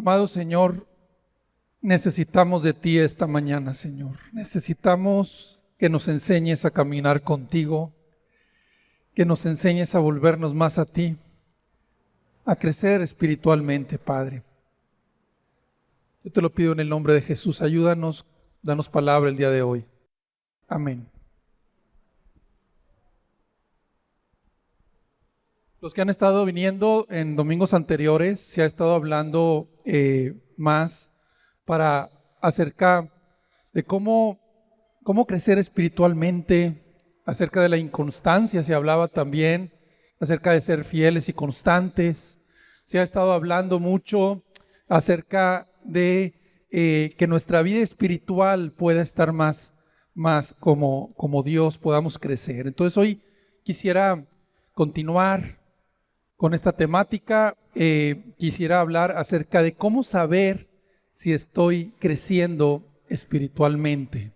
Amado Señor, necesitamos de ti esta mañana, Señor. Necesitamos que nos enseñes a caminar contigo, que nos enseñes a volvernos más a ti, a crecer espiritualmente, Padre. Yo te lo pido en el nombre de Jesús. Ayúdanos, danos palabra el día de hoy. Amén. Los que han estado viniendo en domingos anteriores, se ha estado hablando más acerca de cómo crecer espiritualmente, acerca de la inconstancia, se hablaba también, acerca de ser fieles y constantes. Se ha estado hablando mucho acerca de que nuestra vida espiritual pueda estar más como Dios, podamos crecer. Entonces hoy quisiera continuar con esta temática. Quisiera hablar acerca de cómo saber si estoy creciendo espiritualmente.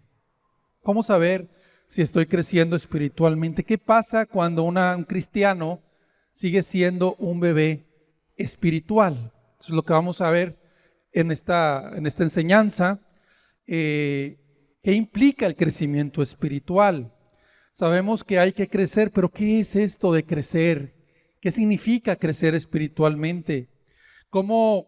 ¿Cómo saber si estoy creciendo espiritualmente? ¿Qué pasa cuando un cristiano sigue siendo un bebé espiritual? Eso es lo que vamos a ver en esta enseñanza. ¿Qué implica el crecimiento espiritual? Sabemos que hay que crecer, pero ¿qué es esto de crecer? ¿Qué significa crecer espiritualmente? ¿Cómo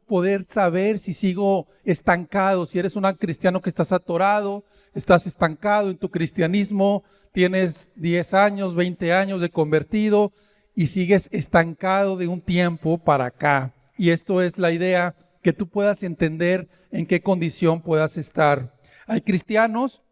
poder saber si sigo estancado? Si eres un cristiano que estás atorado, estás estancado en tu cristianismo, tienes 10 años, 20 años de convertido y sigues estancado de un tiempo para acá. Y esto es la idea, que tú puedas entender en qué condición puedas estar. Hay cristianos,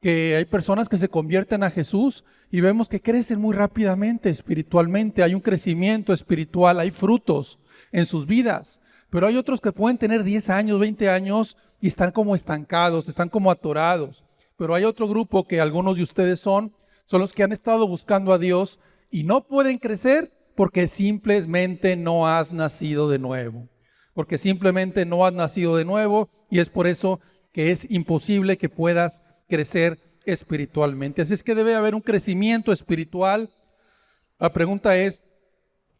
hay personas que se convierten a Jesús y vemos que crecen muy rápidamente espiritualmente. Hay un crecimiento espiritual, hay frutos en sus vidas. Pero hay otros que pueden tener 10 años, 20 años y están como estancados, están como atorados. Pero hay otro grupo que algunos de ustedes son los que han estado buscando a Dios y no pueden crecer porque simplemente no has nacido de nuevo. Porque simplemente no has nacido de nuevo y es por eso que es imposible que puedas crecer espiritualmente. Así es que debe haber un crecimiento espiritual. La pregunta es,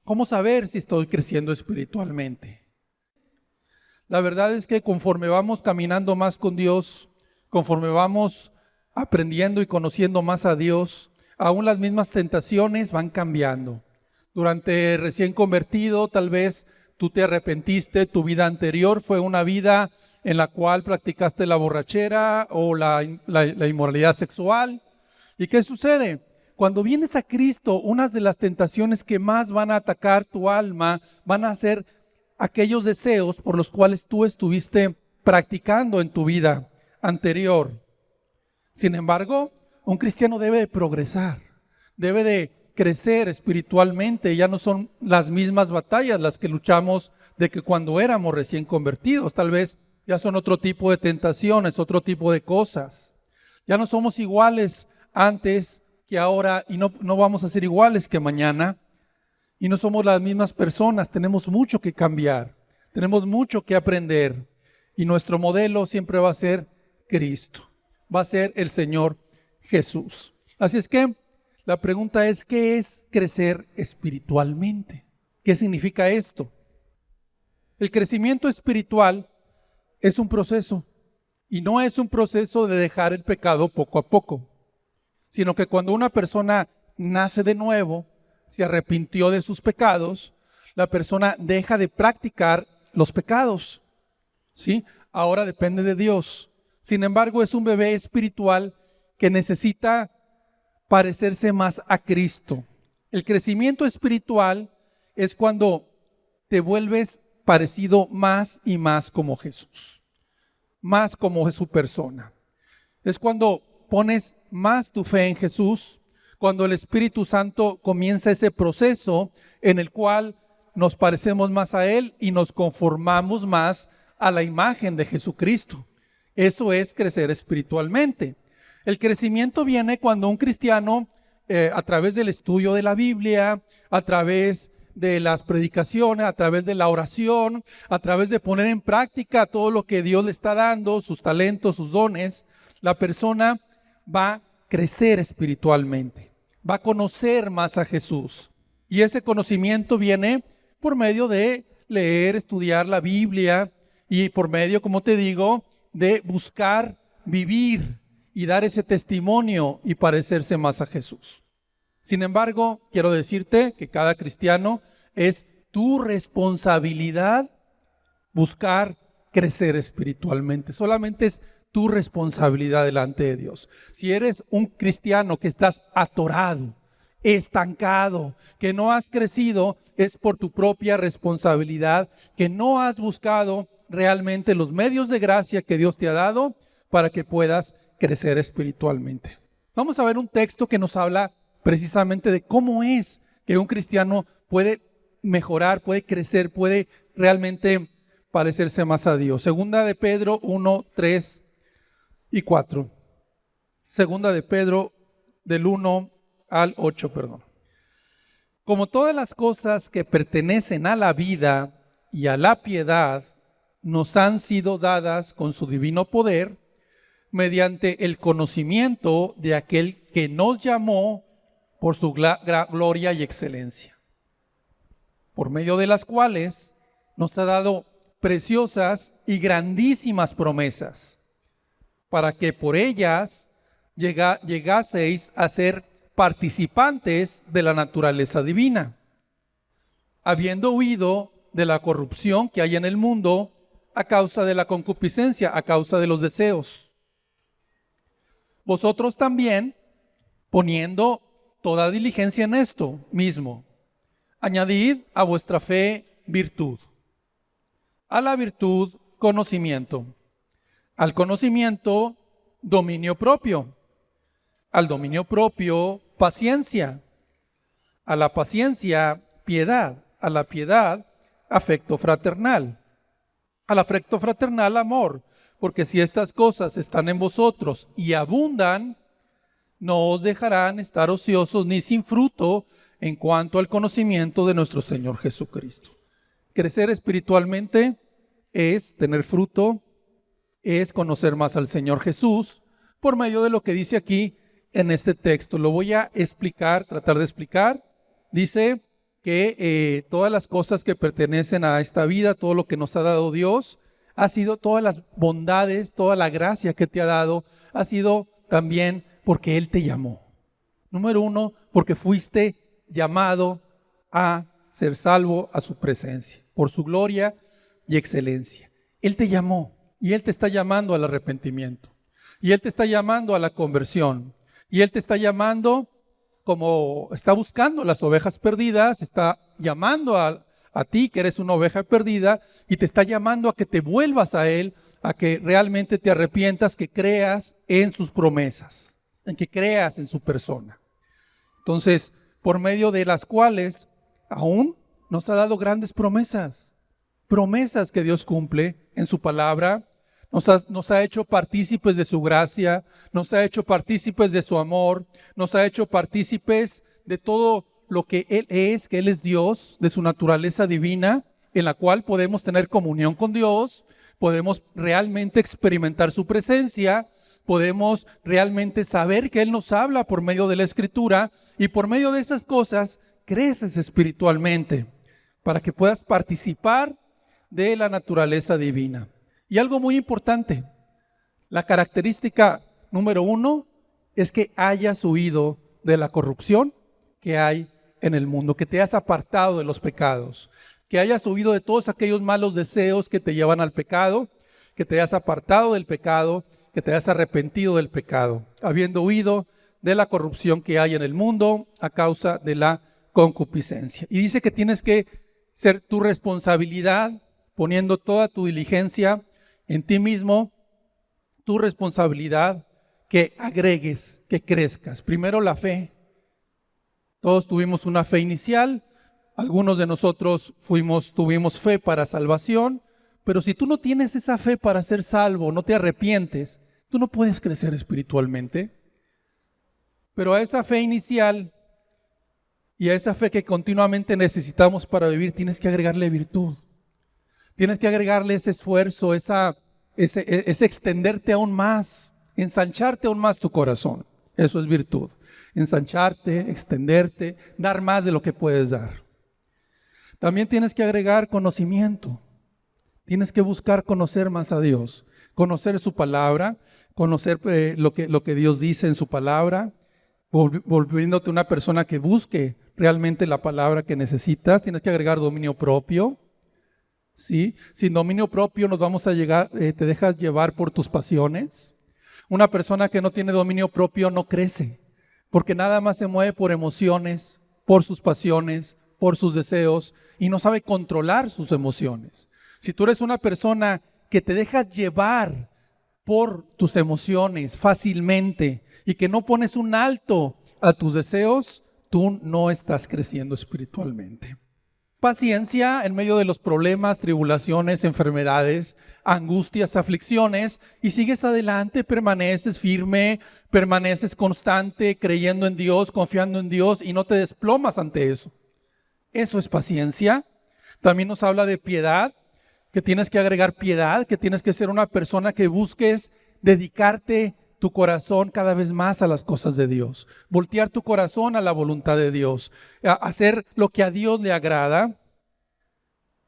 ¿cómo saber si estoy creciendo espiritualmente? La verdad es que conforme vamos caminando más con Dios, conforme vamos aprendiendo y conociendo más a Dios, aún las mismas tentaciones van cambiando. Durante recién convertido, tal vez tú te arrepentiste, tu vida anterior fue una vida en la cual practicaste la borrachera o la inmoralidad sexual. ¿Y qué sucede? Cuando vienes a Cristo, unas de las tentaciones que más van a atacar tu alma van a ser aquellos deseos por los cuales tú estuviste practicando en tu vida anterior. Sin embargo, un cristiano debe de progresar, debe de crecer espiritualmente. Ya no son las mismas batallas las que luchamos de que cuando éramos recién convertidos. Tal vez ya son otro tipo de tentaciones, otro tipo de cosas. Ya no somos iguales antes que ahora y no vamos a ser iguales que mañana. Y no somos las mismas personas, tenemos mucho que cambiar, tenemos mucho que aprender. Y nuestro modelo siempre va a ser Cristo, va a ser el Señor Jesús. Así es que la pregunta es, ¿qué es crecer espiritualmente? ¿Qué significa esto? El crecimiento espiritual es un proceso y no es un proceso de dejar el pecado poco a poco, sino que cuando una persona nace de nuevo, se arrepintió de sus pecados, la persona deja de practicar los pecados, ¿sí? Ahora depende de Dios. Sin embargo, es un bebé espiritual que necesita parecerse más a Cristo. El crecimiento espiritual es cuando te vuelves parecido más y más como Jesús, más como su persona. Es cuando pones más tu fe en Jesús, cuando el Espíritu Santo comienza ese proceso en el cual nos parecemos más a Él y nos conformamos más a la imagen de Jesucristo. Eso es crecer espiritualmente. El crecimiento viene cuando un cristiano, a través del estudio de la Biblia, a través de las predicaciones, a través de la oración, a través de poner en práctica todo lo que Dios le está dando, sus talentos, sus dones, la persona va a crecer espiritualmente, va a conocer más a Jesús. Y ese conocimiento viene por medio de leer, estudiar la Biblia y por medio, como te digo, de buscar vivir y dar ese testimonio y parecerse más a Jesús. Sin embargo, quiero decirte que cada cristiano es tu responsabilidad buscar crecer espiritualmente. Solamente es tu responsabilidad delante de Dios. Si eres un cristiano que estás atorado, estancado, que no has crecido, es por tu propia responsabilidad, que no has buscado realmente los medios de gracia que Dios te ha dado para que puedas crecer espiritualmente. Vamos a ver un texto que nos habla precisamente de cómo es que un cristiano puede mejorar, puede crecer, puede realmente parecerse más a Dios. Segunda de Pedro 1, 3 y 4. Segunda de Pedro del 1 al 8, perdón. Como todas las cosas que pertenecen a la vida y a la piedad nos han sido dadas con su divino poder, mediante el conocimiento de aquel que nos llamó por su gloria y excelencia, por medio de las cuales nos ha dado preciosas y grandísimas promesas, para que por ellas llegaseis a ser participantes de la naturaleza divina, habiendo huido de la corrupción que hay en el mundo a causa de la concupiscencia, a causa de los deseos. Vosotros también, poniendo toda diligencia en esto mismo, añadid a vuestra fe virtud, a la virtud conocimiento, al conocimiento dominio propio, al dominio propio paciencia, a la paciencia piedad, a la piedad afecto fraternal, al afecto fraternal amor, porque si estas cosas están en vosotros y abundan, no os dejarán estar ociosos ni sin fruto en cuanto al conocimiento de nuestro Señor Jesucristo. Crecer espiritualmente es tener fruto, es conocer más al Señor Jesús por medio de lo que dice aquí en este texto. Lo voy a explicar, tratar de explicar. Dice que todas las cosas que pertenecen a esta vida, todo lo que nos ha dado Dios, ha sido todas las bondades, toda la gracia que te ha dado, ha sido también porque Él te llamó. Número uno, porque fuiste llamado a ser salvo a su presencia, por su gloria y excelencia. Él te llamó y Él te está llamando al arrepentimiento. Y Él te está llamando a la conversión. Y Él te está llamando como está buscando las ovejas perdidas, está llamando a ti que eres una oveja perdida y te está llamando a que te vuelvas a Él, a que realmente te arrepientas, que creas en sus promesas, en que creas en su persona. Entonces, por medio de las cuales aún nos ha dado grandes promesas, promesas que Dios cumple en su palabra, nos ha hecho partícipes de su gracia, nos ha hecho partícipes de su amor, nos ha hecho partícipes de todo lo que Él es, que Él es Dios, de su naturaleza divina, en la cual podemos tener comunión con Dios, podemos realmente experimentar su presencia, podemos realmente saber que Él nos habla por medio de la Escritura y por medio de esas cosas creces espiritualmente para que puedas participar de la naturaleza divina. Y algo muy importante, la característica número uno es que hayas huido de la corrupción que hay en el mundo, que te hayas apartado de los pecados, que hayas huido de todos aquellos malos deseos que te llevan al pecado, que te hayas apartado del pecado, que te hayas arrepentido del pecado, habiendo huido de la corrupción que hay en el mundo a causa de la concupiscencia. Y dice que tienes que ser tu responsabilidad, poniendo toda tu diligencia en ti mismo, tu responsabilidad, que agregues, que crezcas. Primero la fe. Todos tuvimos una fe inicial, algunos de nosotros tuvimos fe para salvación, pero si tú no tienes esa fe para ser salvo, no te arrepientes, tú no puedes crecer espiritualmente. Pero a esa fe inicial y a esa fe que continuamente necesitamos para vivir, tienes que agregarle virtud. Tienes que agregarle ese esfuerzo, ese extenderte aún más, ensancharte aún más tu corazón. Eso es virtud. Ensancharte, extenderte, dar más de lo que puedes dar. También tienes que agregar conocimiento. Tienes que buscar conocer más a Dios, conocer su palabra, conocer lo que Dios dice en su palabra, volviéndote una persona que busque realmente la palabra que necesitas. Tienes que agregar dominio propio. ¿Sí? Sin dominio propio nos vamos a llegar, te dejas llevar por tus pasiones. Una persona que no tiene dominio propio no crece, porque nada más se mueve por emociones, por sus pasiones, por sus deseos, y no sabe controlar sus emociones. Si tú eres una persona que te dejas llevar por tus emociones fácilmente y que no pones un alto a tus deseos, tú no estás creciendo espiritualmente. Paciencia en medio de los problemas, tribulaciones, enfermedades, angustias, aflicciones, y sigues adelante, permaneces firme, permaneces constante, creyendo en Dios, confiando en Dios, y no te desplomas ante eso. Eso es paciencia. También nos habla de piedad, que tienes que agregar piedad, que tienes que ser una persona que busques dedicarte tu corazón cada vez más a las cosas de Dios, voltear tu corazón a la voluntad de Dios, hacer lo que a Dios le agrada,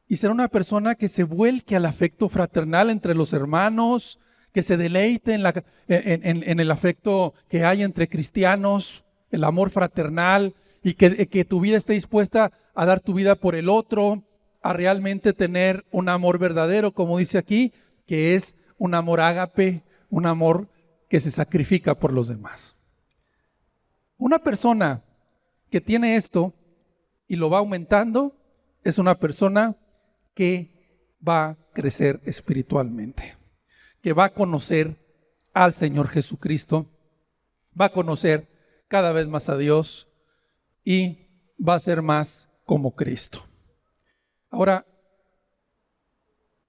y ser una persona que se vuelque al afecto fraternal entre los hermanos, que se deleite en el afecto que hay entre cristianos, el amor fraternal, y que tu vida esté dispuesta a dar tu vida por el otro, a realmente tener un amor verdadero, como dice aquí, que es un amor ágape, un amor que se sacrifica por los demás. Una persona que tiene esto y lo va aumentando es una persona que va a crecer espiritualmente, que va a conocer al Señor Jesucristo, va a conocer cada vez más a Dios y va a ser más como Cristo. Ahora,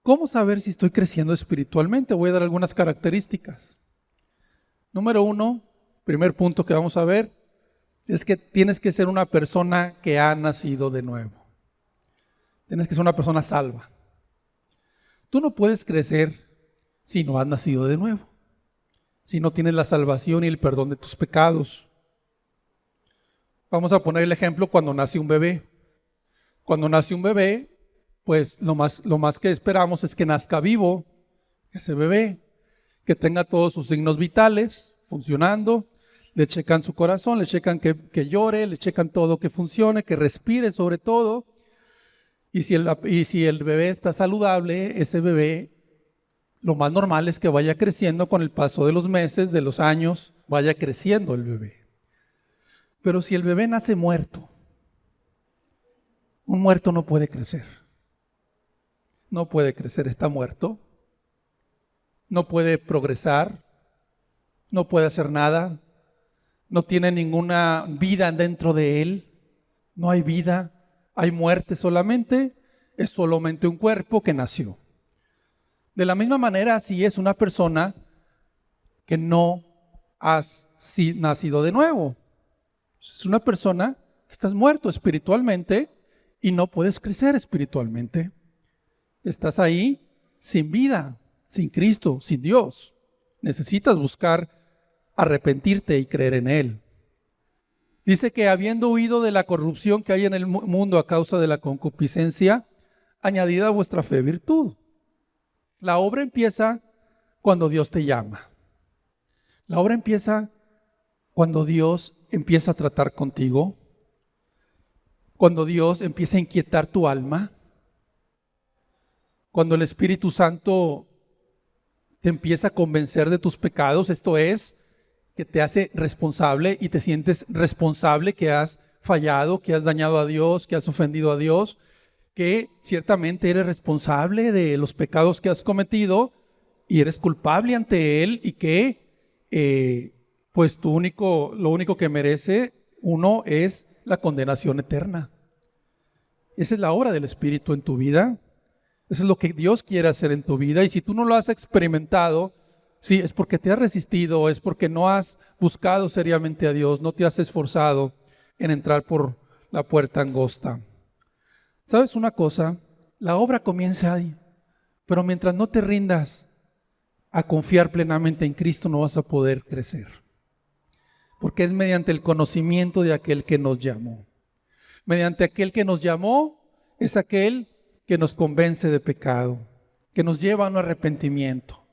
¿cómo saber si estoy creciendo espiritualmente? Voy a dar algunas características. Número 1, primer punto que vamos a ver, es que tienes que ser una persona que ha nacido de nuevo. Tienes que ser una persona salva. Tú no puedes crecer si no has nacido de nuevo, si no tienes la salvación y el perdón de tus pecados. Vamos a poner el ejemplo cuando nace un bebé. Cuando nace un bebé, pues lo más que esperamos es que nazca vivo ese bebé, que tenga todos sus signos vitales funcionando, le checan su corazón, le checan que llore, le checan todo que funcione, que respire sobre todo. Y si el bebé está saludable, ese bebé, lo más normal es que vaya creciendo con el paso de los meses, de los años, vaya creciendo el bebé. Pero si el bebé nace muerto, un muerto no puede crecer. No puede crecer, está muerto. No puede progresar, no puede hacer nada, no tiene ninguna vida dentro de él, no hay vida, hay muerte solamente, es solamente un cuerpo que nació. De la misma manera, si es una persona que no has nacido de nuevo, es una persona que estás muerto espiritualmente y no puedes crecer espiritualmente. Estás ahí sin vida, sin Cristo, sin Dios. Necesitas buscar arrepentirte y creer en Él. Dice que habiendo huido de la corrupción que hay en el mundo a causa de la concupiscencia, añadid a vuestra fe virtud. La obra empieza cuando Dios te llama. La obra empieza cuando Dios empieza a tratar contigo, cuando Dios empieza a inquietar tu alma, cuando el Espíritu Santo te empieza a convencer de tus pecados, esto es, que te hace responsable y te sientes responsable que has fallado, que has dañado a Dios, que has ofendido a Dios, que ciertamente eres responsable de los pecados que has cometido y eres culpable ante Él y que pues lo único que merece uno es la condenación eterna. Esa es la obra del Espíritu en tu vida. Eso es lo que Dios quiere hacer en tu vida. Y si tú no lo has experimentado, sí, es porque te has resistido, es porque no has buscado seriamente a Dios, no te has esforzado en entrar por la puerta angosta. ¿Sabes una cosa? La obra comienza ahí, pero mientras no te rindas a confiar plenamente en Cristo, no vas a poder crecer. Porque es mediante el conocimiento de aquel que nos llamó. Mediante aquel que nos llamó es aquel que nos convence de pecado, que nos lleva a un arrepentimiento,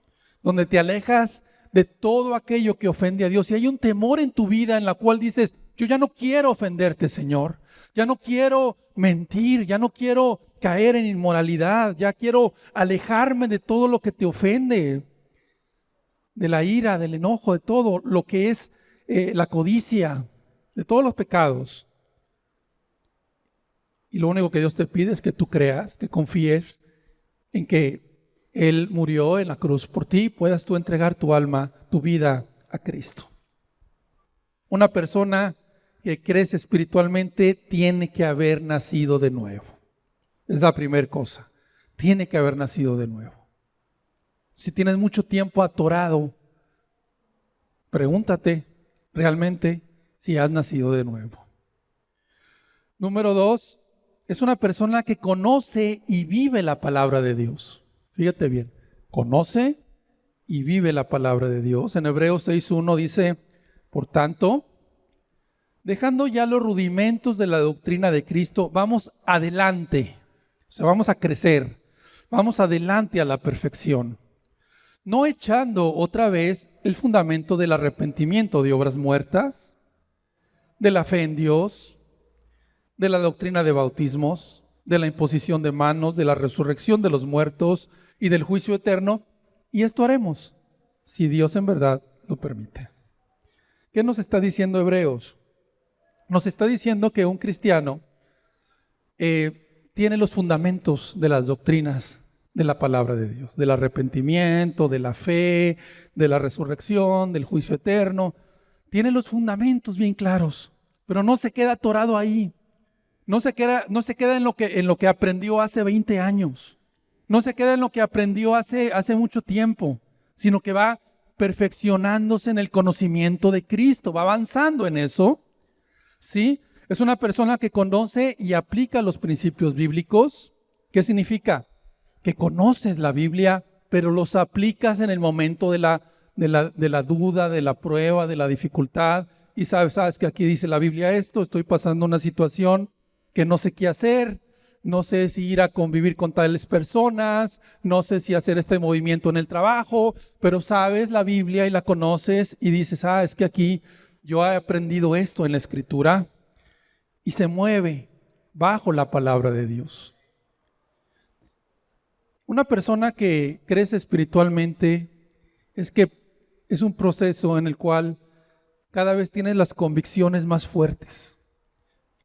donde te alejas de todo aquello que ofende a Dios. Y hay un temor en tu vida en la cual dices, yo ya no quiero ofenderte, Señor. Ya no quiero mentir, ya no quiero caer en inmoralidad, ya quiero alejarme de todo lo que te ofende, de la ira, del enojo, de todo lo que es la codicia, de todos los pecados. Y lo único que Dios te pide es que tú creas, que confíes en que Él murió en la cruz por ti y puedas tú entregar tu alma, tu vida a Cristo. Una persona que crece espiritualmente tiene que haber nacido de nuevo. Es la primera cosa. Tiene que haber nacido de nuevo. Si tienes mucho tiempo atorado, pregúntate realmente si has nacido de nuevo. Número 2, es una persona que conoce y vive la palabra de Dios. Fíjate bien, conoce y vive la palabra de Dios. En Hebreos 6:1 dice, por tanto, dejando ya los rudimentos de la doctrina de Cristo, vamos adelante. O sea, vamos a crecer, vamos adelante a la perfección. No echando otra vez el fundamento del arrepentimiento de obras muertas, de la fe en Dios, de la doctrina de bautismos, de la imposición de manos, de la resurrección de los muertos y del juicio eterno. Y esto haremos, si Dios en verdad lo permite. ¿Qué nos está diciendo Hebreos? Nos está diciendo que un cristiano tiene los fundamentos de las doctrinas de la palabra de Dios, del arrepentimiento, de la fe, de la resurrección, del juicio eterno. Tiene los fundamentos bien claros, pero no se queda atorado ahí. No se queda en lo que aprendió hace 20 años. No se queda en lo que aprendió hace mucho tiempo, sino que va perfeccionándose en el conocimiento de Cristo, va avanzando en eso. ¿Sí? Es una persona que conoce y aplica los principios bíblicos. ¿Qué significa? Que conoces la Biblia, pero los aplicas en el momento de la duda, de la prueba, de la dificultad. Y sabes que aquí dice la Biblia esto, estoy pasando una situación que no sé qué hacer, no sé si ir a convivir con tales personas, no sé si hacer este movimiento en el trabajo, pero sabes la Biblia y la conoces y dices, es que aquí yo he aprendido esto en la Escritura, y se mueve bajo la palabra de Dios. Una persona que crece espiritualmente es un proceso en el cual cada vez tienes las convicciones más fuertes.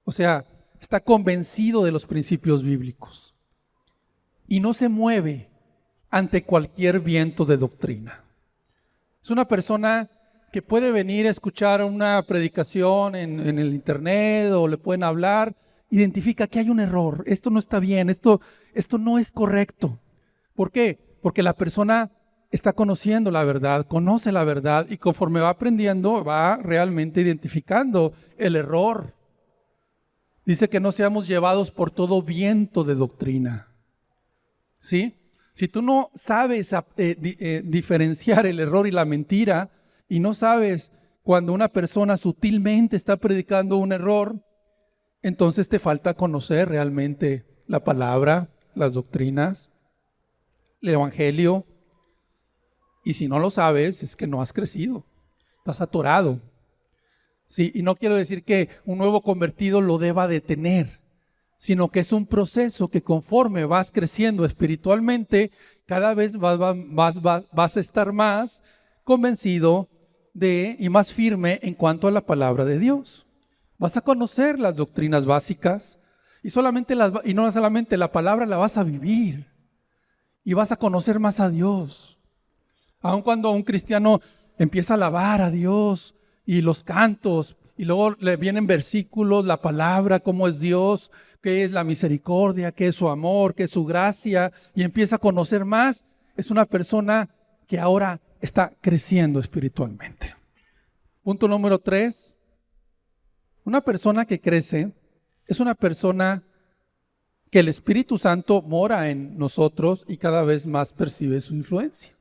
O sea, está convencido de los principios bíblicos y no se mueve ante cualquier viento de doctrina. Es una persona que puede venir a escuchar una predicación en el internet o le pueden hablar, identifica que hay un error, esto no está bien, esto no es correcto. ¿Por qué? Porque la persona está conociendo la verdad, conoce la verdad y conforme va aprendiendo va realmente identificando el error. Dice que no seamos llevados por todo viento de doctrina. ¿Sí? Si tú no sabes diferenciar el error y la mentira, y no sabes cuando una persona sutilmente está predicando un error, entonces te falta conocer realmente la palabra, las doctrinas, el evangelio. Y si no lo sabes, es que no has crecido, estás atorado. Sí, y no quiero decir que un nuevo convertido lo deba detener, sino que es un proceso que conforme vas creciendo espiritualmente, cada vez vas a estar más convencido y más firme en cuanto a la palabra de Dios. Vas a conocer las doctrinas básicas y no solamente la palabra la vas a vivir y vas a conocer más a Dios. Aun cuando un cristiano empieza a alabar a Dios y los cantos, y luego le vienen versículos, la palabra, cómo es Dios, qué es la misericordia, qué es su amor, qué es su gracia, y empieza a conocer más, es una persona que ahora está creciendo espiritualmente. Punto número 3. Una persona que crece es una persona que el Espíritu Santo mora en nosotros y cada vez más percibe su influencia.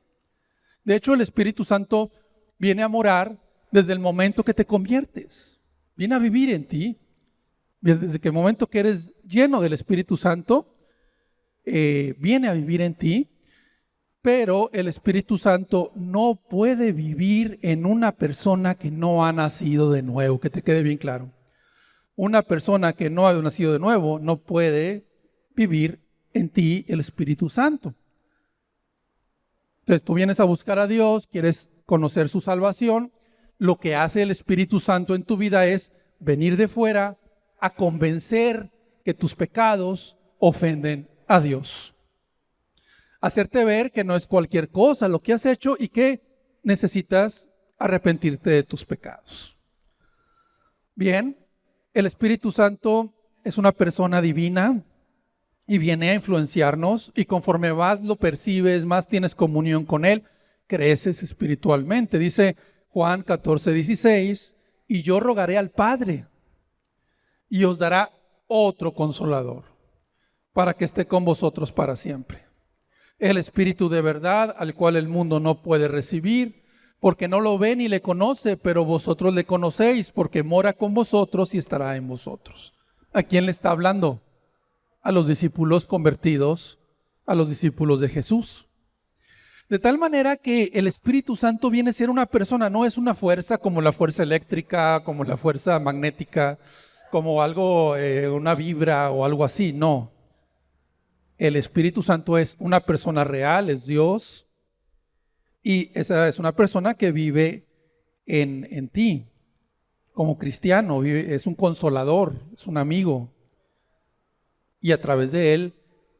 De hecho, el Espíritu Santo viene a morar desde el momento que te conviertes. Viene a vivir en ti Desde que el momento que eres lleno del Espíritu Santo, viene a vivir en ti, pero el Espíritu Santo no puede vivir en una persona que no ha nacido de nuevo, que te quede bien claro. Una persona que no ha nacido de nuevo no puede vivir en ti el Espíritu Santo. Entonces tú vienes a buscar a Dios, quieres conocer su salvación. Lo que hace el Espíritu Santo en tu vida es venir de fuera a convencer que tus pecados ofenden a Dios. Hacerte ver que no es cualquier cosa lo que has hecho y que necesitas arrepentirte de tus pecados. Bien, el Espíritu Santo es una persona divina y viene a influenciarnos, y conforme más lo percibes, más tienes comunión con Él, creces espiritualmente. Dice Juan 14:16, y yo rogaré al Padre y os dará otro consolador para que esté con vosotros para siempre. El Espíritu de verdad, al cual el mundo no puede recibir, porque no lo ve ni le conoce, pero vosotros le conocéis, porque mora con vosotros y estará en vosotros. ¿A quién le está hablando? A los discípulos convertidos, a los discípulos de Jesús. De tal manera que el Espíritu Santo viene a ser una persona, no es una fuerza como la fuerza eléctrica, como la fuerza magnética, como algo, una vibra o algo así, no. El Espíritu Santo es una persona real, es Dios, y esa es una persona que vive en ti, como cristiano, es un consolador, es un amigo, y a través de él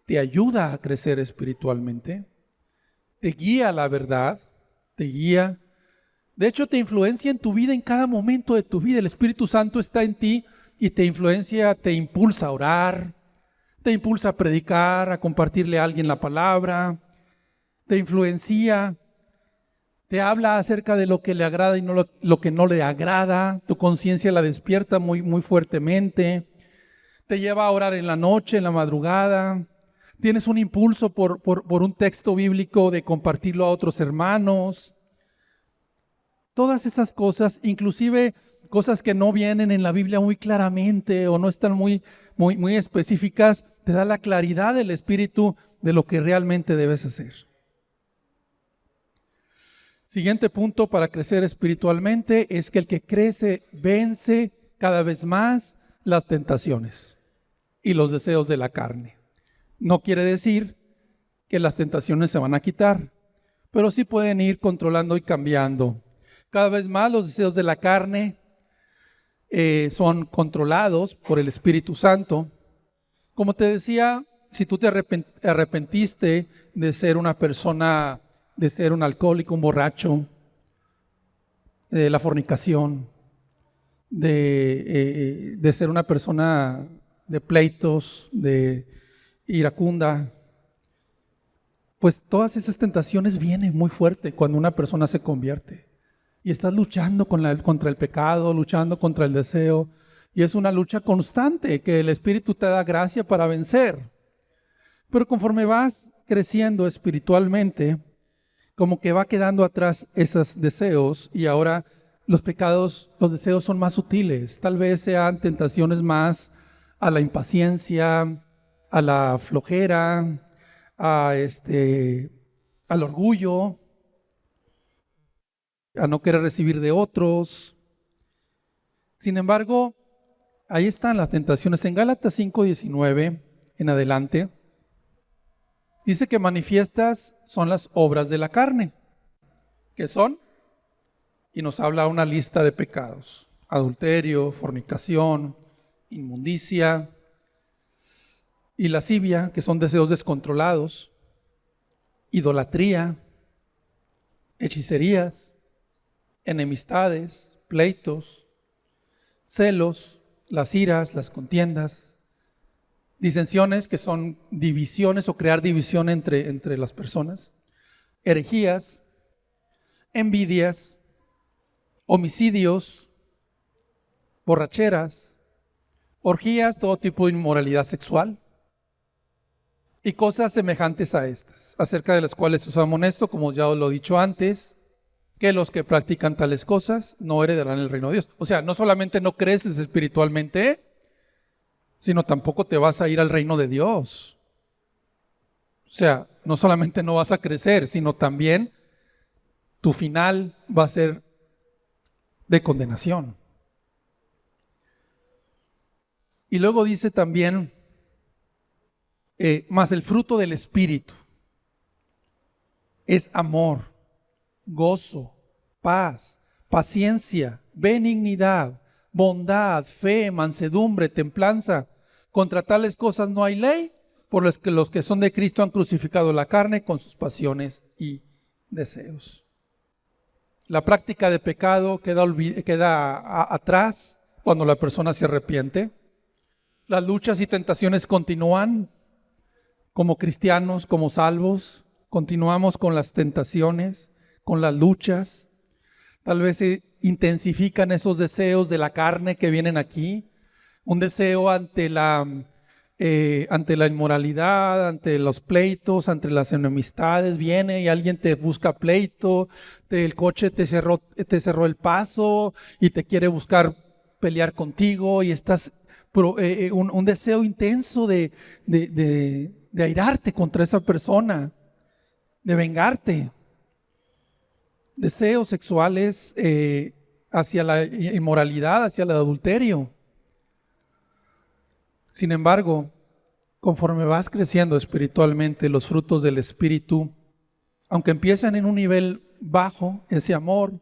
te ayuda a crecer espiritualmente, te guía a la verdad, te guía, de hecho te influencia en tu vida en cada momento de tu vida. El Espíritu Santo está en ti y te influencia, te impulsa a orar, te impulsa a predicar, a compartirle a alguien la palabra, te influencia, te habla acerca de lo que le agrada y no lo que no le agrada, tu conciencia la despierta muy, muy fuertemente, te lleva a orar en la noche, en la madrugada, tienes un impulso por un texto bíblico de compartirlo a otros hermanos. Todas esas cosas, inclusive cosas que no vienen en la Biblia muy claramente o no están muy específicas, te da la claridad del Espíritu de lo que realmente debes hacer. Siguiente punto para crecer espiritualmente es que el que crece vence cada vez más las tentaciones y los deseos de la carne. No quiere decir que las tentaciones se van a quitar, pero sí pueden ir controlando y cambiando. Cada vez más los deseos de la carne son controlados por el Espíritu Santo. Como te decía, si tú te arrepentiste de ser una persona, de ser un alcohólico, un borracho, de la fornicación, de ser una persona de pleitos, de iracunda, pues todas esas tentaciones vienen muy fuerte cuando una persona se convierte. Y estás luchando contra el pecado, luchando contra el deseo. Y es una lucha constante que el Espíritu te da gracia para vencer. Pero conforme vas creciendo espiritualmente, como que va quedando atrás esos deseos y ahora los pecados, los deseos son más sutiles. Tal vez sean tentaciones más a la impaciencia, a la flojera, al orgullo, a no querer recibir de otros. Sin embargo, ahí están las tentaciones. En Gálatas 5:19 en adelante, dice que manifiestas son las obras de la carne. ¿Qué son? Y nos habla una lista de pecados: adulterio, fornicación, inmundicia y lascivia, que son deseos descontrolados, idolatría, hechicerías, enemistades, pleitos, celos, las iras, las contiendas, disensiones, que son divisiones o crear división entre las personas, herejías, envidias, homicidios, borracheras, orgías, todo tipo de inmoralidad sexual y cosas semejantes a estas, acerca de las cuales os amonesto, como ya os lo he dicho antes, que los que practican tales cosas no heredarán el reino de Dios. O sea, no solamente no creces espiritualmente, sino tampoco te vas a ir al reino de Dios. O sea, no solamente no vas a crecer, sino también tu final va a ser de condenación. Y luego dice también, más el fruto del Espíritu es amor, gozo, paz, paciencia, benignidad, bondad, fe, mansedumbre, templanza. Contra tales cosas no hay ley, por los que son de Cristo han crucificado la carne con sus pasiones y deseos. La práctica de pecado queda atrás cuando la persona se arrepiente. Las luchas y tentaciones continúan. Como cristianos, como salvos, continuamos con las tentaciones, con las luchas. Tal vez se intensifican esos deseos de la carne que vienen aquí. Un deseo ante la inmoralidad, ante los pleitos, ante las enemistades. Viene y alguien te busca pleito, el coche te cerró el paso y te quiere buscar pelear contigo y estás un deseo intenso de airarte contra esa persona, de vengarte. Deseos sexuales hacia la inmoralidad, hacia el adulterio. Sin embargo, conforme vas creciendo espiritualmente, los frutos del Espíritu, aunque empiezan en un nivel bajo, ese amor,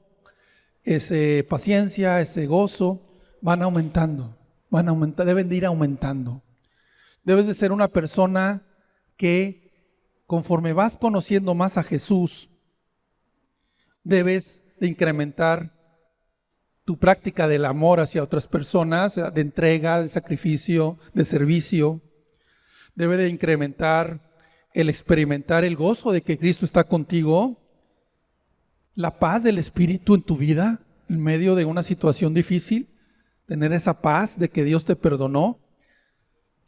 esa paciencia, ese gozo, van aumentando, deben de ir aumentando. Debes de ser una persona que, conforme vas conociendo más a Jesús, debes de incrementar tu práctica del amor hacia otras personas, de entrega, de sacrificio, de servicio. Debe de incrementar el experimentar el gozo de que Cristo está contigo, la paz del Espíritu en tu vida, en medio de una situación difícil, tener esa paz de que Dios te perdonó,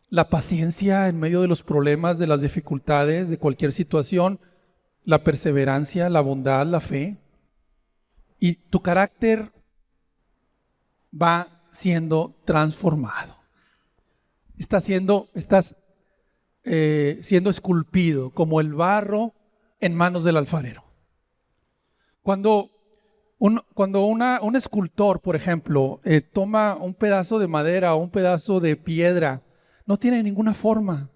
la paciencia en medio de los problemas, de las dificultades, de cualquier situación, la perseverancia, la bondad, la fe. Y tu carácter va siendo transformado. Estás siendo esculpido como el barro en manos del alfarero. Cuando un escultor, por ejemplo, toma un pedazo de madera o un pedazo de piedra, no tiene ninguna forma,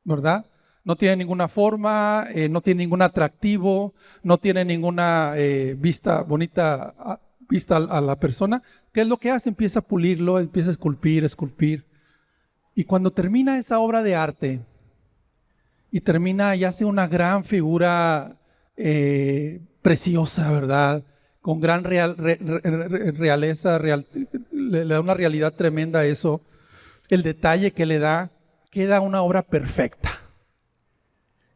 ¿verdad? No tiene ninguna forma, no tiene ningún atractivo, no tiene ninguna bonita vista a la persona. ¿Qué es lo que hace? Empieza a pulirlo, empieza a esculpir. Y cuando termina esa obra de arte y termina y hace una gran figura preciosa, ¿verdad? Con gran realeza, le da una realidad tremenda a eso. El detalle que le da, queda una obra perfecta.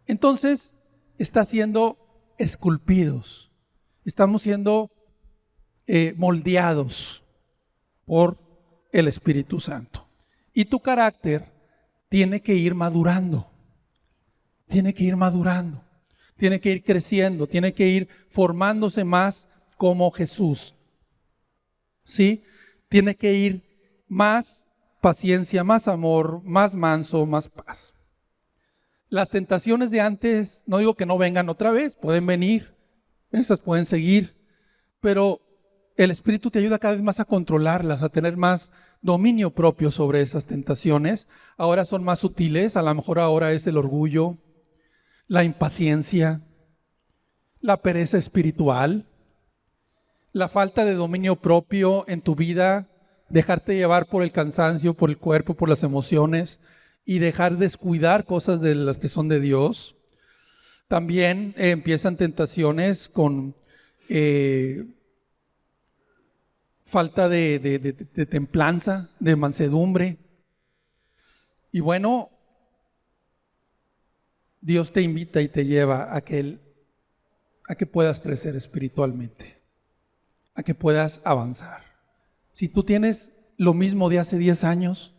Entonces, está siendo esculpidos. Estamos siendo moldeados por el Espíritu Santo. Y tu carácter tiene que ir madurando. Tiene que ir madurando. Tiene que ir creciendo. Tiene que ir formándose más como Jesús. ¿Sí? Tiene que ir más paciencia, más amor, más manso, más paz. Las tentaciones de antes, no digo que no vengan otra vez, pueden venir, esas pueden seguir, pero el Espíritu te ayuda cada vez más a controlarlas, a tener más dominio propio sobre esas tentaciones. Ahora son más sutiles, a lo mejor ahora es el orgullo, la impaciencia, la pereza espiritual, la falta de dominio propio en tu vida, dejarte llevar por el cansancio, por el cuerpo, por las emociones y dejar descuidar cosas de las que son de Dios. También empiezan tentaciones con falta de templanza, de mansedumbre. Y bueno, Dios te invita y te lleva a que puedas crecer espiritualmente, a que puedas avanzar. Si tú tienes lo mismo de hace 10 años,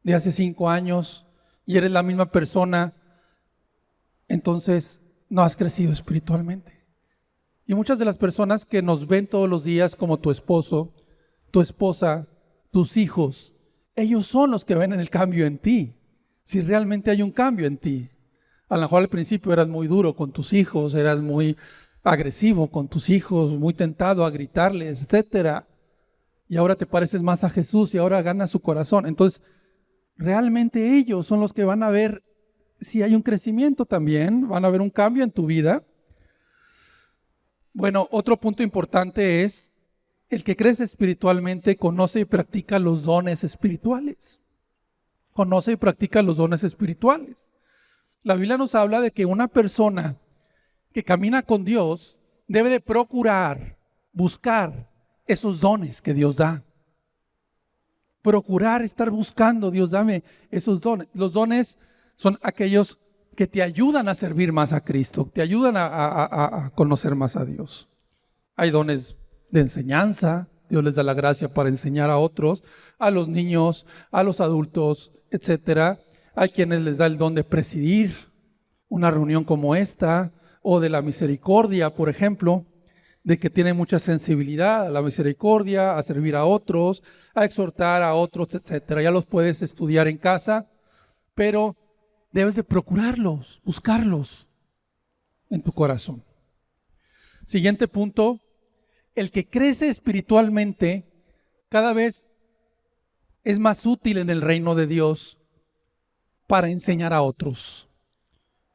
de hace 5 años, y eres la misma persona, entonces no has crecido espiritualmente. Y muchas de las personas que nos ven todos los días, como tu esposo, tu esposa, tus hijos, ellos son los que ven el cambio en ti, si realmente hay un cambio en ti. A lo mejor al principio eras muy duro con tus hijos, eras muy agresivo con tus hijos, muy tentado a gritarles, etcétera. Y ahora te pareces más a Jesús y ahora ganas su corazón. Entonces, realmente ellos son los que van a ver si hay un crecimiento también, van a ver un cambio en tu vida. Bueno, otro punto importante es, el que crece espiritualmente conoce y practica los dones espirituales. Conoce y practica los dones espirituales. La Biblia nos habla de que una persona que camina con Dios debe de procurar, buscar esos dones que Dios da. Procurar estar buscando, Dios, dame esos dones. Los dones son aquellos que te ayudan a servir más a Cristo, te ayudan a conocer más a Dios. Hay dones de enseñanza, Dios les da la gracia para enseñar a otros, a los niños, a los adultos, etcétera. Hay quienes les da el don de presidir una reunión como esta, o de la misericordia, por ejemplo, de que tiene mucha sensibilidad a la misericordia, a servir a otros, a exhortar a otros, etcétera. Ya los puedes estudiar en casa, pero debes de procurarlos, buscarlos en tu corazón. Siguiente punto, el que crece espiritualmente cada vez es más útil en el reino de Dios para enseñar a otros,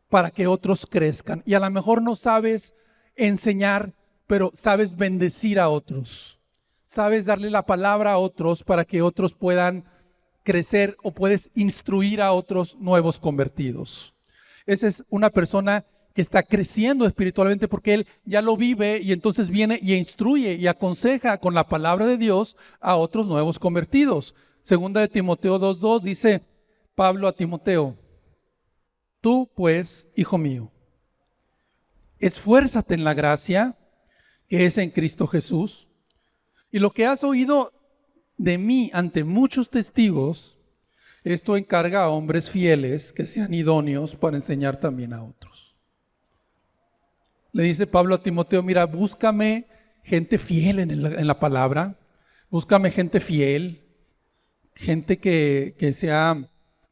para que otros crezcan. Y a lo mejor no sabes enseñar, pero sabes bendecir a otros. Sabes darle la palabra a otros para que otros puedan crecer, o puedes instruir a otros nuevos convertidos. Esa es una persona que está creciendo espiritualmente porque él ya lo vive y entonces viene y instruye y aconseja con la palabra de Dios a otros nuevos convertidos. Segunda de Timoteo 2:2 dice Pablo a Timoteo: tú pues, hijo mío, esfuérzate en la gracia que es en Cristo Jesús, y lo que has oído de mí ante muchos testigos, esto encarga a hombres fieles que sean idóneos para enseñar también a otros. Le dice Pablo a Timoteo: mira, búscame gente fiel en la palabra, búscame gente fiel, gente que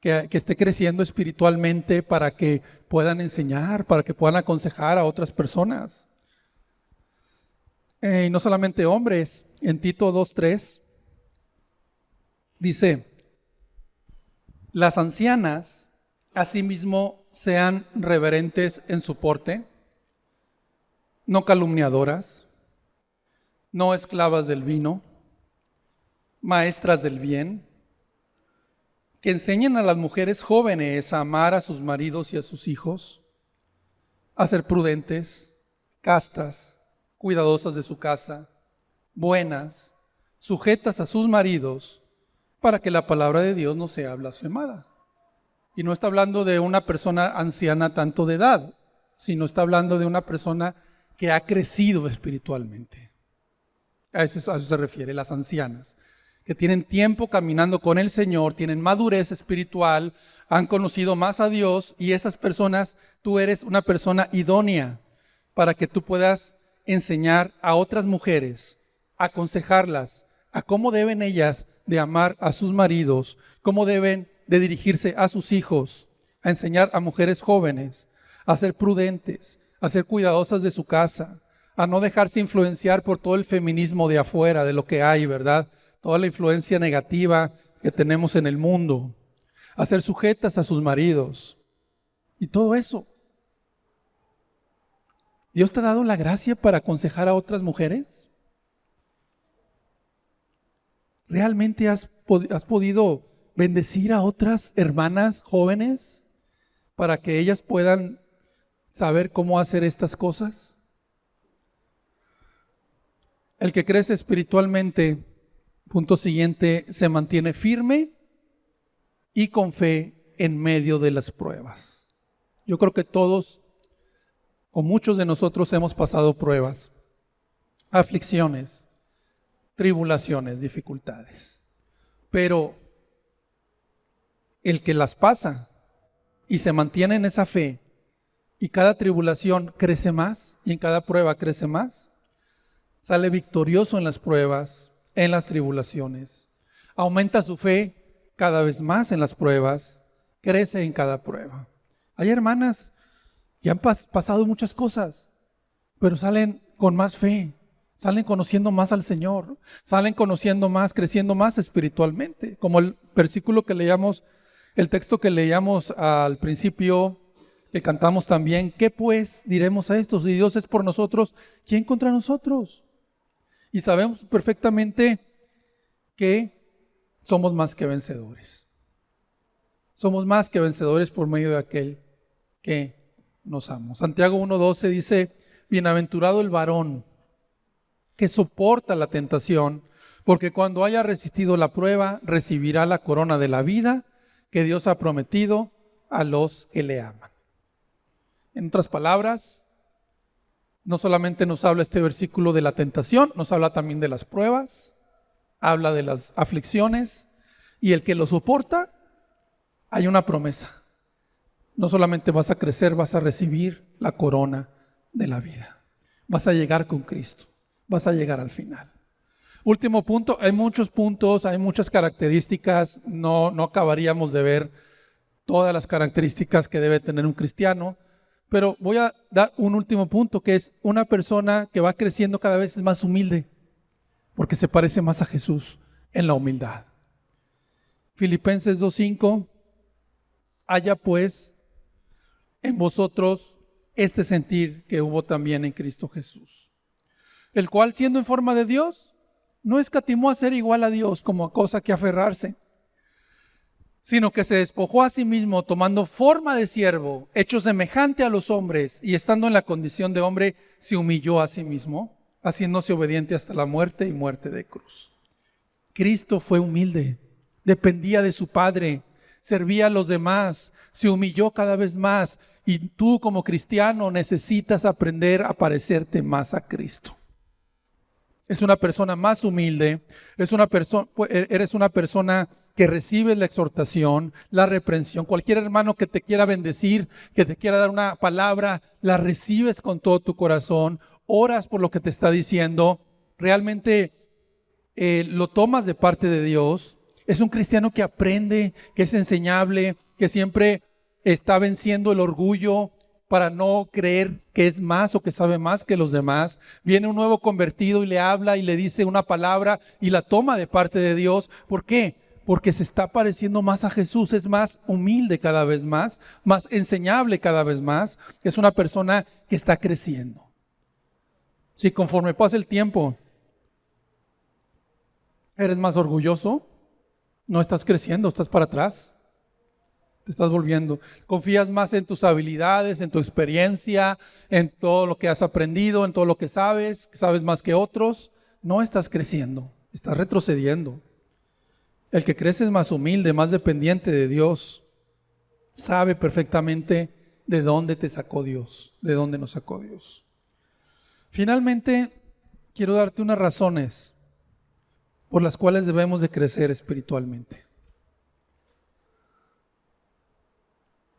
esté creciendo espiritualmente para que puedan enseñar, para que puedan aconsejar a otras personas. Y no solamente hombres, en Tito 2:3 dice: las ancianas asimismo sean reverentes en su porte, no calumniadoras, no esclavas del vino, maestras del bien, que enseñen a las mujeres jóvenes a amar a sus maridos y a sus hijos, a ser prudentes, castas, cuidadosas de su casa, buenas, sujetas a sus maridos, para que la palabra de Dios no sea blasfemada. Y no está hablando de una persona anciana tanto de edad, sino está hablando de una persona que ha crecido espiritualmente. A eso se refiere, las ancianas, que tienen tiempo caminando con el Señor, tienen madurez espiritual, han conocido más a Dios, y esas personas, tú eres una persona idónea para que tú puedas enseñar a otras mujeres, aconsejarlas a cómo deben ellas de amar a sus maridos, cómo deben de dirigirse a sus hijos, a enseñar a mujeres jóvenes a ser prudentes, a ser cuidadosas de su casa, a no dejarse influenciar por todo el feminismo de afuera, de lo que hay, ¿verdad? Toda la influencia negativa que tenemos en el mundo, a ser sujetas a sus maridos y todo eso. ¿Dios te ha dado la gracia para aconsejar a otras mujeres? ¿Realmente has podido bendecir a otras hermanas jóvenes para que ellas puedan saber cómo hacer estas cosas? El que crece espiritualmente, punto siguiente, se mantiene firme y con fe en medio de las pruebas. Yo creo que todos, o muchos de nosotros, hemos pasado pruebas, aflicciones, tribulaciones, dificultades. Pero el que las pasa y se mantiene en esa fe, y cada tribulación crece más, y en cada prueba crece más, sale victorioso en las pruebas, en las tribulaciones, aumenta su fe cada vez más en las pruebas, crece en cada prueba. Hay hermanas que han pasado muchas cosas, pero salen con más fe, salen conociendo más al Señor, salen conociendo más, creciendo más espiritualmente. Como el versículo que leíamos, el texto que leíamos al principio, que cantamos también: ¿qué pues diremos a esto? Si Dios es por nosotros, ¿quién contra nosotros? Y sabemos perfectamente que somos más que vencedores. Somos más que vencedores por medio de aquel que nos ama. Santiago 1:12 dice: bienaventurado el varón que soporta la tentación, porque cuando haya resistido la prueba, recibirá la corona de la vida que Dios ha prometido a los que le aman. En otras palabras, no solamente nos habla este versículo de la tentación, nos habla también de las pruebas, habla de las aflicciones, y el que lo soporta, hay una promesa. No solamente vas a crecer, vas a recibir la corona de la vida. Vas a llegar con Cristo, vas a llegar al final. Último punto, hay muchos puntos, hay muchas características, no acabaríamos de ver todas las características que debe tener un cristiano, pero voy a dar un último punto, que es una persona que va creciendo cada vez más humilde, porque se parece más a Jesús en la humildad. Filipenses 2:5, haya pues en vosotros este sentir que hubo también en Cristo Jesús, el cual, siendo en forma de Dios, no escatimó a ser igual a Dios como a cosa que aferrarse, sino que se despojó a sí mismo, tomando forma de siervo, hecho semejante a los hombres, y estando en la condición de hombre, se humilló a sí mismo, haciéndose obediente hasta la muerte y muerte de cruz. Cristo fue humilde, dependía de su Padre, servía a los demás, se humilló cada vez más, y tú como cristiano necesitas aprender a parecerte más a Cristo. Es una persona más humilde, eres una persona que recibe la exhortación, la reprensión. Cualquier hermano que te quiera bendecir, que te quiera dar una palabra, la recibes con todo tu corazón, oras por lo que te está diciendo, realmente lo tomas de parte de Dios. Es un cristiano que aprende, que es enseñable, que siempre está venciendo el orgullo para no creer que es más o que sabe más que los demás. Viene un nuevo convertido y le habla y le dice una palabra y la toma de parte de Dios. ¿Por qué? Porque se está pareciendo más a Jesús, es más humilde cada vez más enseñable cada vez más. Es una persona que está creciendo. Si conforme pasa el tiempo eres más orgulloso, no estás creciendo, estás para atrás. Te estás volviendo. Confías más en tus habilidades, en tu experiencia, en todo lo que has aprendido, en todo lo que sabes más que otros. No estás creciendo, estás retrocediendo. El que crece es más humilde, más dependiente de Dios. Sabe perfectamente de dónde te sacó Dios, de dónde nos sacó Dios. Finalmente, quiero darte unas razones por las cuales debemos de crecer espiritualmente.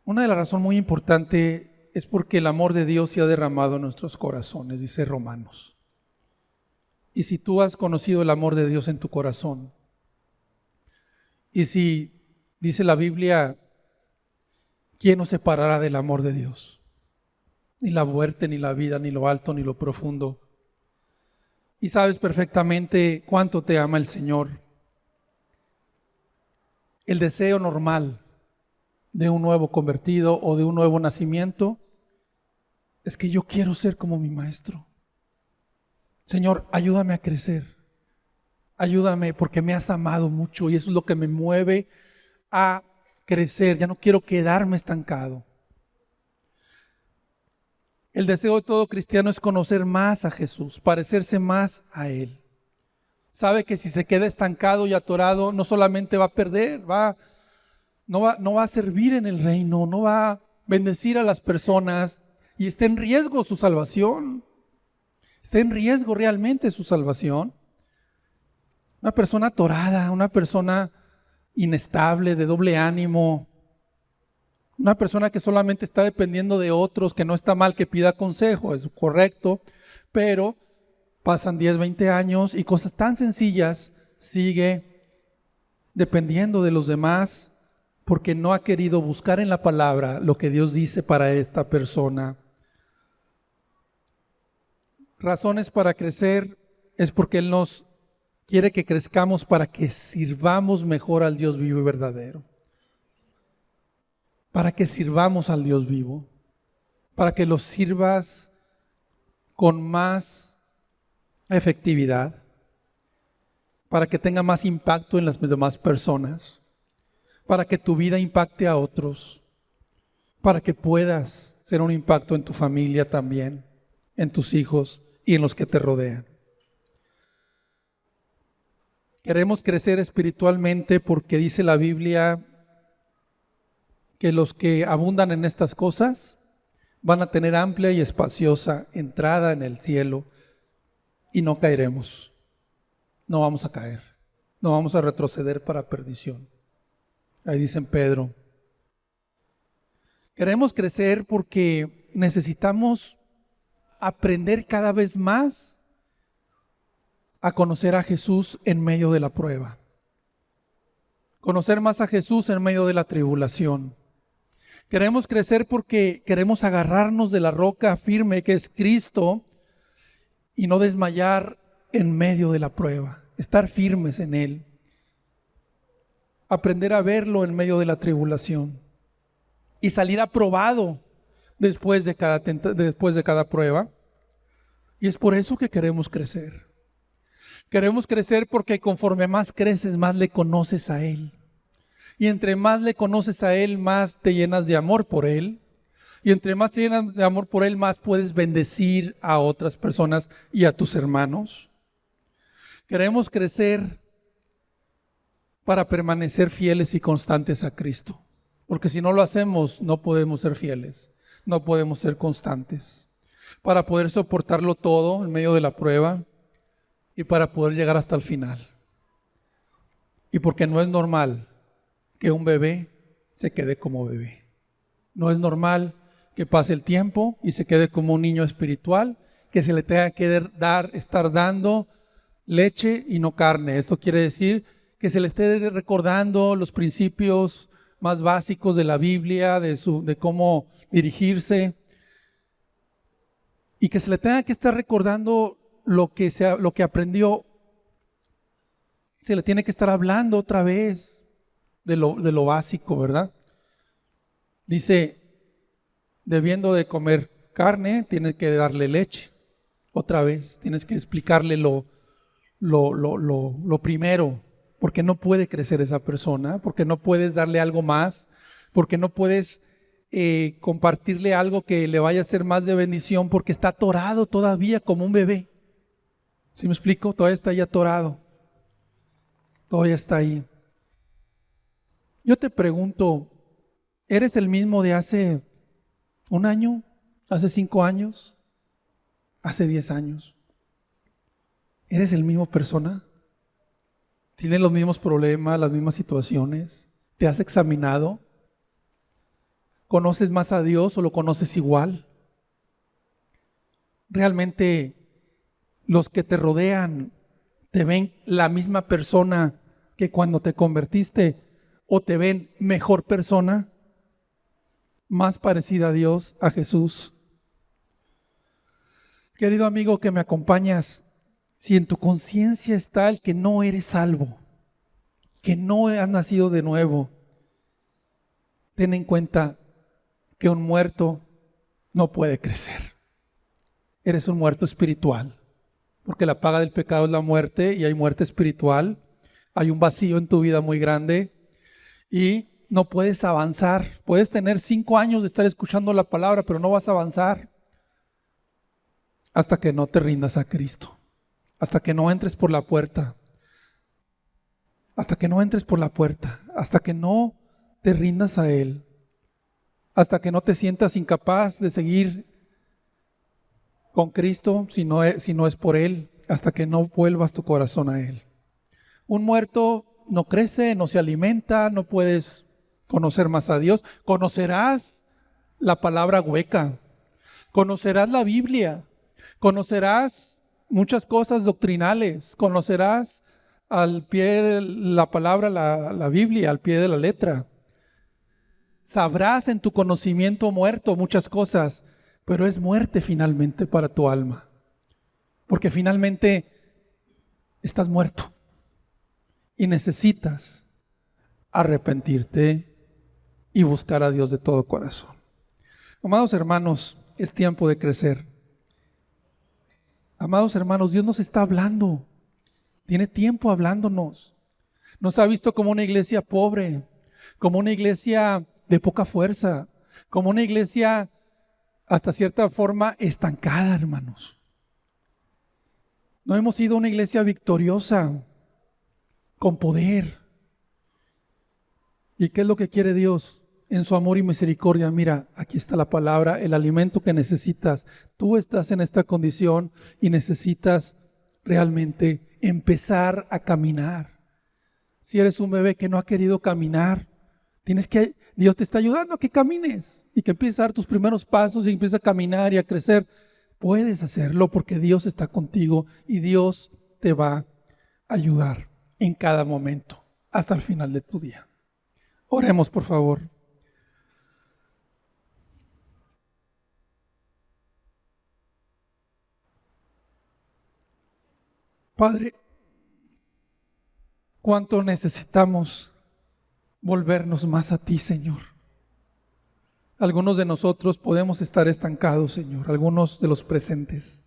Una de las razones muy importantes es porque el amor de Dios se ha derramado en nuestros corazones, dice Romanos. Y si tú has conocido el amor de Dios en tu corazón, y si dice la Biblia, ¿quién nos separará del amor de Dios? Ni la muerte, ni la vida, ni lo alto, ni lo profundo. Y sabes perfectamente cuánto te ama el Señor. El deseo normal de un nuevo convertido o de un nuevo nacimiento es que yo quiero ser como mi maestro. Señor, ayúdame a crecer. Ayúdame porque me has amado mucho y eso es lo que me mueve a crecer. Ya no quiero quedarme estancado. El deseo de todo cristiano es conocer más a Jesús, parecerse más a Él. Sabe que si se queda estancado y atorado, no solamente va a perder, no va a servir en el reino, no va a bendecir a las personas y está en riesgo su salvación. Está en riesgo realmente su salvación. Una persona atorada, una persona inestable, de doble ánimo, una persona que solamente está dependiendo de otros, que no está mal que pida consejo, es correcto, pero pasan 10, 20 años y cosas tan sencillas sigue dependiendo de los demás, porque no ha querido buscar en la palabra lo que Dios dice para esta persona. Razones para crecer es porque Él nos quiere que crezcamos para que sirvamos mejor al Dios vivo y verdadero. Para que sirvamos al Dios vivo. Para que lo sirvas con más efectividad. Para que tenga más impacto en las demás personas. Para que tu vida impacte a otros. Para que puedas ser un impacto en tu familia también, en tus hijos y en los que te rodean. Queremos crecer espiritualmente porque dice la Biblia que los que abundan en estas cosas van a tener amplia y espaciosa entrada en el cielo y no caeremos. No vamos a caer. No vamos a retroceder para perdición. Ahí dice en Pedro. Queremos crecer porque necesitamos aprender cada vez más a conocer a Jesús en medio de la prueba. Conocer más a Jesús en medio de la tribulación. Queremos crecer porque queremos agarrarnos de la roca firme que es Cristo y no desmayar en medio de la prueba. Estar firmes en Él. Aprender a verlo en medio de la tribulación. Y salir aprobado después de cada prueba. Y es por eso que queremos crecer. Queremos crecer porque conforme más creces, más le conoces a Él. Y entre más le conoces a Él, más te llenas de amor por Él. Y entre más te llenas de amor por Él, más puedes bendecir a otras personas y a tus hermanos. Queremos crecer para permanecer fieles y constantes a Cristo. Porque si no lo hacemos, no podemos ser fieles, no podemos ser constantes. Para poder soportarlo todo en medio de la prueba y para poder llegar hasta el final. Y porque no es normal que un bebé se quede como bebé. No es normal que pase el tiempo y se quede como un niño espiritual, que se le tenga que estar dando leche y no carne. Esto quiere decir que se le esté recordando los principios más básicos de la Biblia, de cómo dirigirse, y que se le tenga que estar recordando lo que aprendió. Se le tiene que estar hablando otra vez de lo básico, ¿verdad? Dice, debiendo de comer carne, tienes que darle leche. Otra vez, tienes que explicarle lo primero, porque no puede crecer esa persona, porque no puedes darle algo más, porque no puedes compartirle algo que le vaya a ser más de bendición, porque está atorado todavía como un bebé. ¿Sí me explico? Todavía está ahí atorado. Todavía está ahí. Yo te pregunto, ¿eres el mismo de hace un año? ¿Hace 5 años? ¿Hace 10 años? ¿Eres el mismo persona? ¿Tienes los mismos problemas, las mismas situaciones? ¿Te has examinado? ¿Conoces más a Dios o lo conoces igual? ¿Realmente los que te rodean te ven la misma persona que cuando te convertiste o te ven mejor persona, más parecida a Dios, a Jesús? Querido amigo que me acompañas, si en tu conciencia está el que no eres salvo, que no has nacido de nuevo, ten en cuenta que un muerto no puede crecer. Eres un muerto espiritual, porque la paga del pecado es la muerte y hay muerte espiritual. Hay un vacío en tu vida muy grande y no puedes avanzar. Puedes tener 5 años de estar escuchando la palabra, pero no vas a avanzar hasta que no te rindas a Cristo, hasta que no entres por la puerta, hasta que no entres por la puerta, hasta que no te rindas a Él, hasta que no te sientas incapaz de seguir con Cristo si no es por Él, hasta que no vuelvas tu corazón a Él. Un muerto no crece, no se alimenta, no puedes conocer más a Dios. Conocerás la palabra hueca, conocerás la Biblia, conocerás muchas cosas doctrinales, conocerás al pie de la palabra, la Biblia, al pie de la letra. Sabrás en tu conocimiento muerto muchas cosas, pero es muerte finalmente para tu alma. Porque finalmente estás muerto y necesitas arrepentirte y buscar a Dios de todo corazón. Amados hermanos, es tiempo de crecer. Amados hermanos, Dios nos está hablando. Tiene tiempo hablándonos. Nos ha visto como una iglesia pobre, como una iglesia de poca fuerza, como una iglesia hasta cierta forma estancada, hermanos. No hemos sido una iglesia victoriosa, con poder. ¿Y qué es lo que quiere Dios? En su amor y misericordia, mira, aquí está la palabra, el alimento que necesitas. Tú estás en esta condición y necesitas realmente empezar a caminar. Si eres un bebé que no ha querido caminar, Dios te está ayudando a que camines y que empieces a dar tus primeros pasos y empieces a caminar y a crecer. Puedes hacerlo porque Dios está contigo y Dios te va a ayudar en cada momento hasta el final de tu día. Oremos, por favor. Padre, cuánto necesitamos volvernos más a ti, Señor. Algunos de nosotros podemos estar estancados, Señor, algunos de los presentes,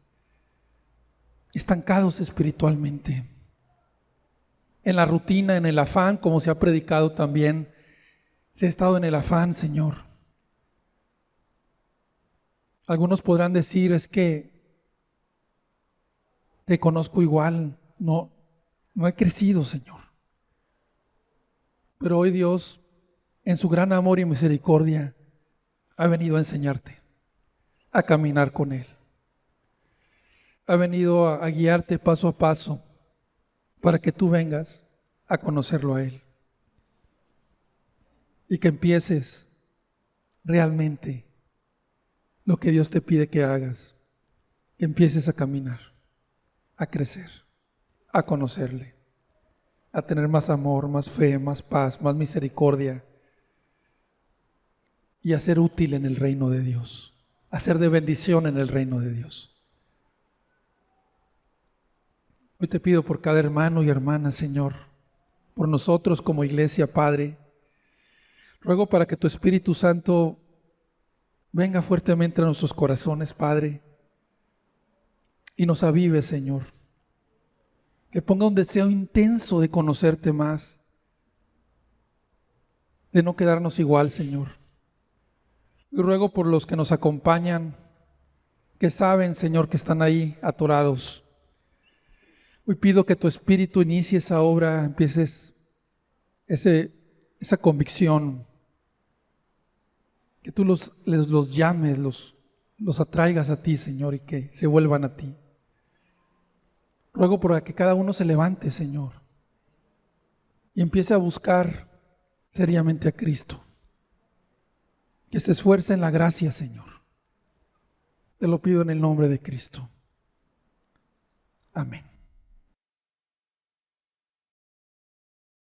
estancados espiritualmente, en la rutina, en el afán, como se ha predicado también, se ha estado en el afán, Señor. Algunos podrán decir, es que te conozco igual, no he crecido, Señor. Pero hoy Dios, en su gran amor y misericordia, ha venido a enseñarte a caminar con Él. Ha venido a guiarte paso a paso para que tú vengas a conocerlo a Él. Y que empieces realmente lo que Dios te pide que hagas. Que empieces a caminar, a crecer, a conocerle, a tener más amor, más fe, más paz, más misericordia y a ser útil en el reino de Dios, a ser de bendición en el reino de Dios. Hoy te pido por cada hermano y hermana, Señor, por nosotros como iglesia, Padre. Ruego para que tu Espíritu Santo venga fuertemente a nuestros corazones, Padre, y nos avive, Señor. Que ponga un deseo intenso de conocerte más, de no quedarnos igual, Señor. Y ruego por los que nos acompañan, que saben, Señor, que están ahí atorados. Hoy pido que tu Espíritu inicie esa obra, empieces esa convicción, que tú los llames, los atraigas a ti, Señor, y que se vuelvan a ti. Ruego por que cada uno se levante, Señor, y empiece a buscar seriamente a Cristo. Que se esfuerce en la gracia, Señor. Te lo pido en el nombre de Cristo. Amén.